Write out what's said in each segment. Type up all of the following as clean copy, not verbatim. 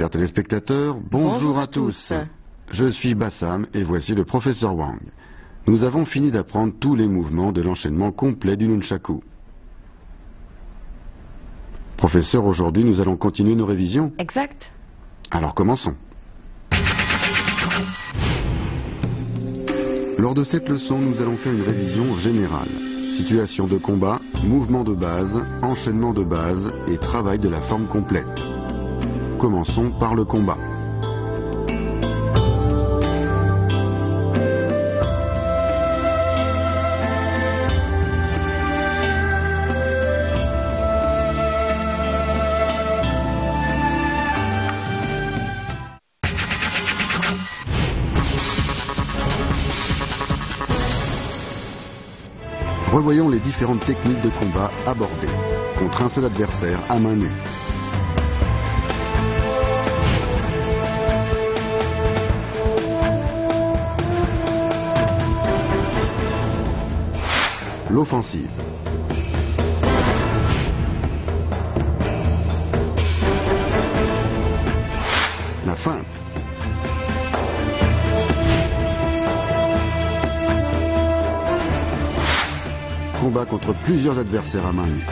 Chers téléspectateurs, bonjour à tous. Je suis Bassam et voici le professeur Wang. Nous avons fini d'apprendre tous les mouvements de l'enchaînement complet du nunchaku. Professeur, aujourd'hui nous allons continuer nos révisions. Exact. Alors commençons. Lors de cette leçon, nous allons faire une révision générale. Situation de combat, mouvement de base, enchaînement de base et travail de la forme complète. Commençons par le combat. Revoyons les différentes techniques de combat abordées contre un seul adversaire à main nue. L'offensive. La feinte. Combat contre plusieurs adversaires à main nue.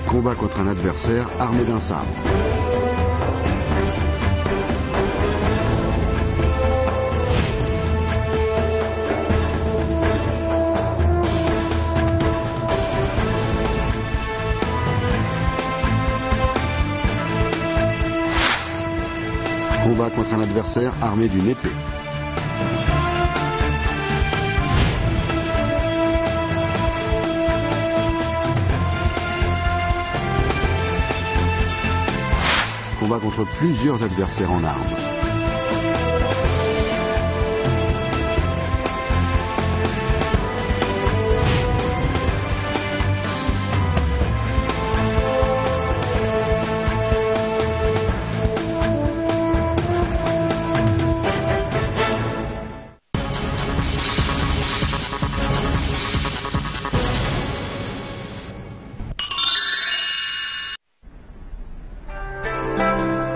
Combat contre un adversaire armé d'un sabre. Combat contre un adversaire armé d'une épée. Combat contre plusieurs adversaires en armes.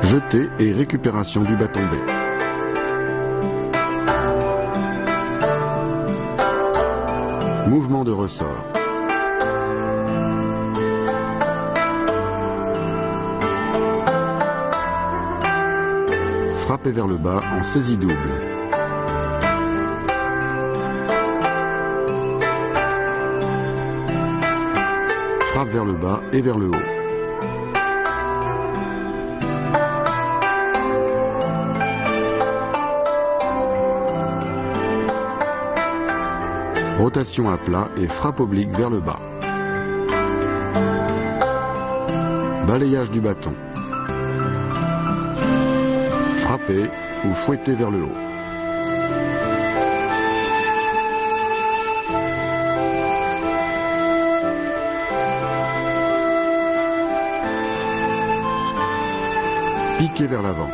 Jeté et récupération du bas tombé. Mouvement de ressort. Frapper vers le bas en saisie double. Frappe vers le bas et vers le haut. Rotation à plat et frappe oblique vers le bas. Balayage du bâton. Frapper ou fouetter vers le haut. Piquer vers l'avant.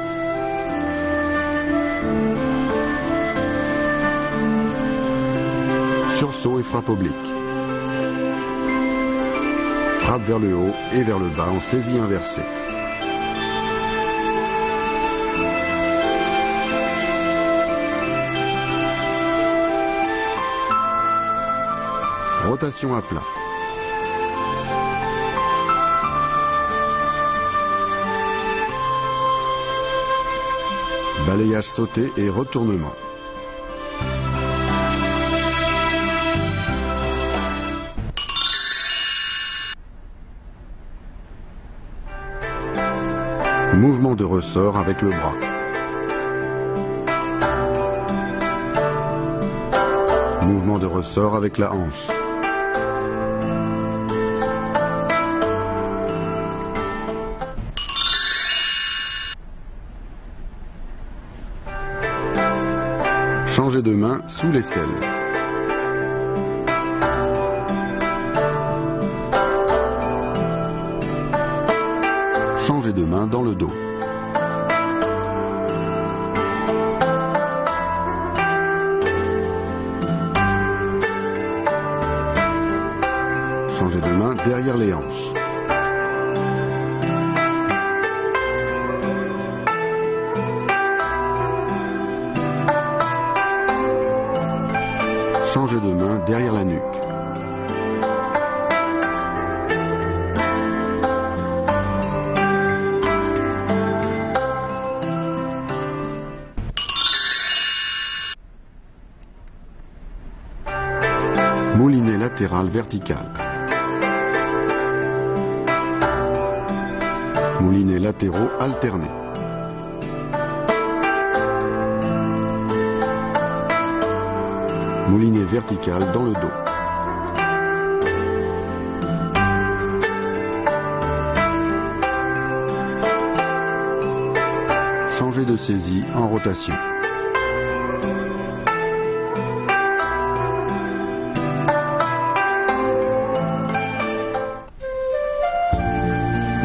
Sursaut et frappe oblique. Frappe vers le haut et vers le bas en saisie inversée. Rotation à plat. Balayage sauté et retournement. Mouvement de ressort avec le bras. Mouvement de ressort avec la hanche. Changer de main sous l'aisselle. Changer de main dans le dos. derrière les hanches. Changez de main derrière la nuque. Moulinet latéral vertical. Moulinets latéraux alternés. Moulinet vertical dans le dos. Changer de saisie en rotation.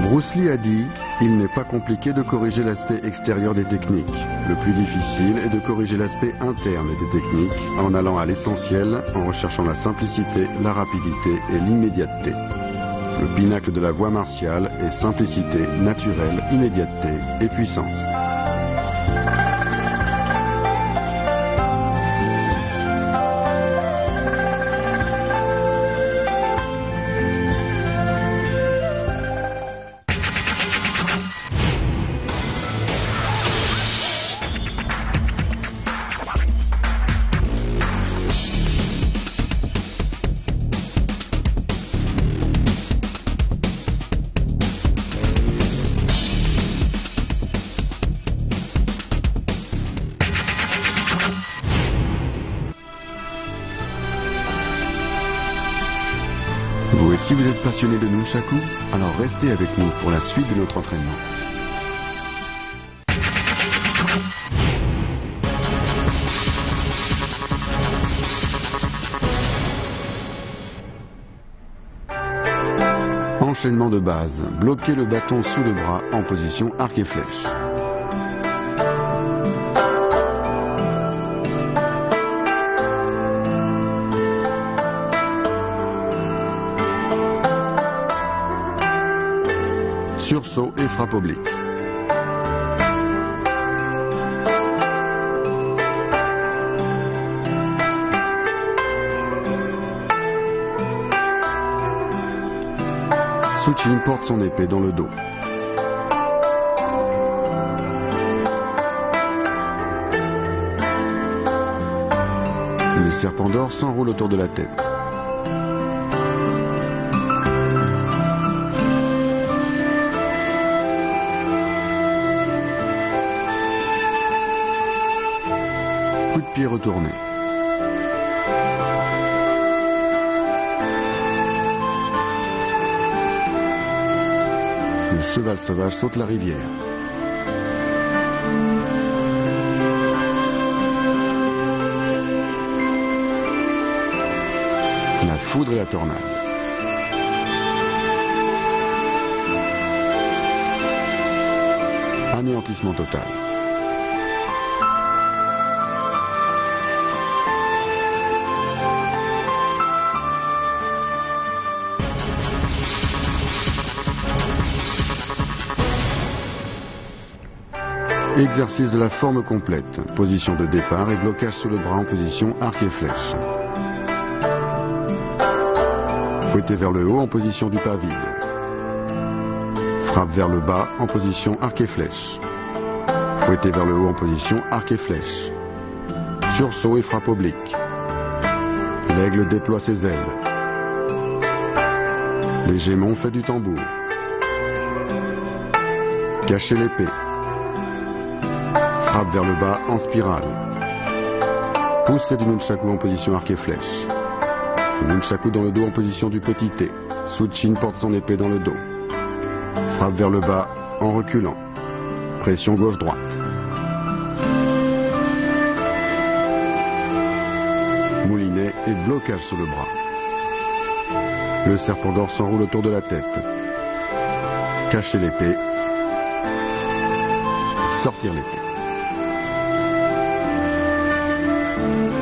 Bruce Lee a dit « Il n'est pas compliqué de corriger l'aspect extérieur des techniques. Le plus difficile est de corriger l'aspect interne des techniques en allant à l'essentiel, en recherchant la simplicité, la rapidité et l'immédiateté. Le pinacle de la voie martiale est simplicité, naturelle, immédiateté et puissance. » Vous aussi vous êtes passionné de Nunchaku? Alors restez avec nous pour la suite de notre entraînement. Enchaînement de base. Bloquez le bâton sous le bras en position arc et flèche. Sursaut et frappe oblique. Suchin porte son épée dans le dos. Le serpent d'or s'enroule autour de la tête. Coup de pied retourné. Le cheval sauvage saute la rivière. La foudre et la tornade. Anéantissement total. Exercice de la forme complète. Position de départ et blocage sous le bras en position arc et flèche. Fouetter vers le haut en position du pas vide. Frappe vers le bas en position arc et flèche. Fouetter vers le haut en position arc et flèche. Sursaut et frappe oblique. L'aigle déploie ses ailes. L'hégémon fait du tambour. Cacher l'épée. Frappe vers le bas en spirale. Poussée du Nunchaku en position arc et flèche. Nunchaku dans le dos en position du petit T. Suchin porte son épée dans le dos. Frappe vers le bas en reculant. Pression gauche-droite. Moulinet et blocage sur le bras. Le serpent d'or s'enroule autour de la tête. Cacher l'épée. Sortir l'épée.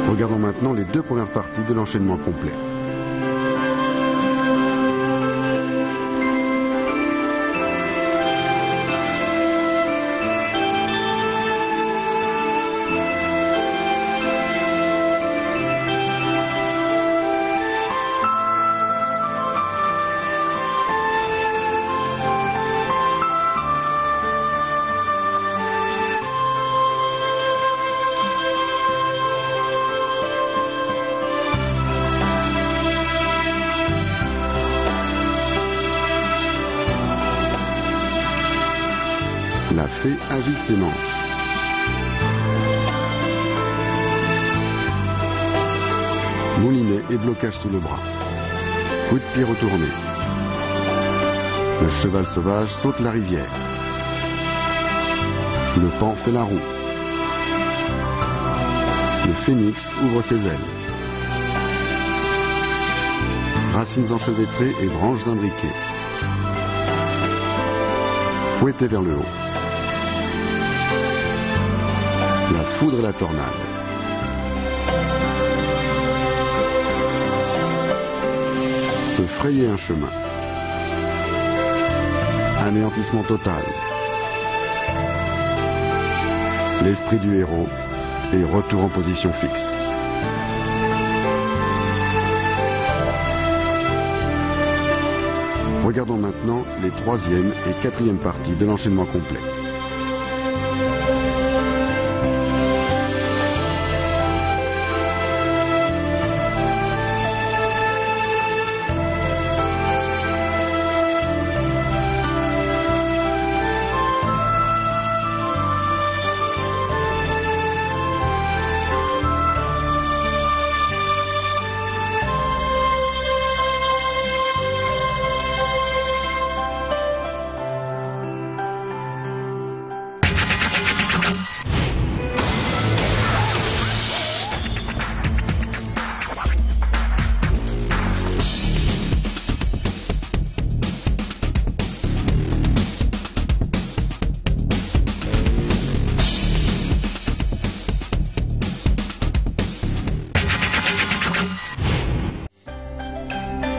Regardons maintenant les deux premières parties de l'enchaînement complet. vide ses manches. Moulinet et blocage sous le bras. Coup de pied retourné. Le cheval sauvage saute la rivière. Le paon fait la roue. Le phénix ouvre ses ailes. Racines enchevêtrées et branches imbriquées. Fouetté vers le haut. La foudre et la tornade. Se frayer un chemin. Anéantissement total. L'esprit du héros et retour en position fixe. Regardons maintenant les 3e et 4e parties de l'enchaînement complet.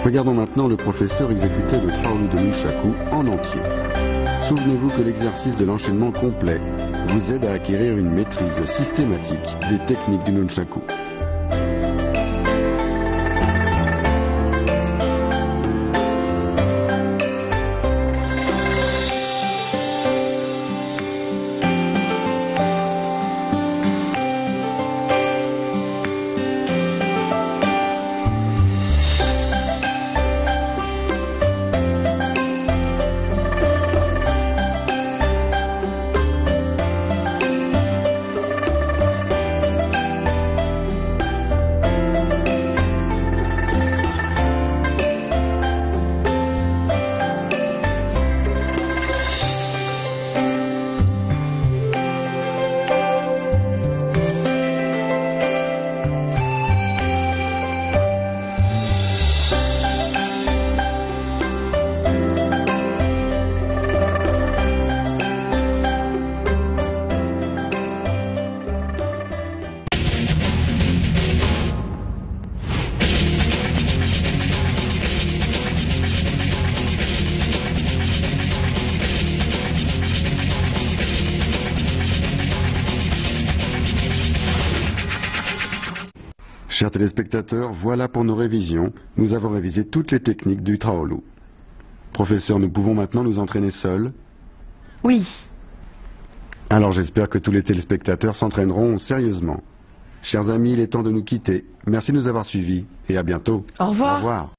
Regardons maintenant le professeur exécuter le Traolu de Nunchaku en entier. Souvenez-vous que l'exercice de l'enchaînement complet vous aide à acquérir une maîtrise systématique des techniques du Nunchaku. Chers téléspectateurs, voilà pour nos révisions. Nous avons révisé toutes les techniques du Traolu. Professeur, nous pouvons maintenant nous entraîner seuls? Oui. Alors j'espère que tous les téléspectateurs s'entraîneront sérieusement. Chers amis, il est temps de nous quitter. Merci de nous avoir suivis et à bientôt. Au revoir. Au revoir.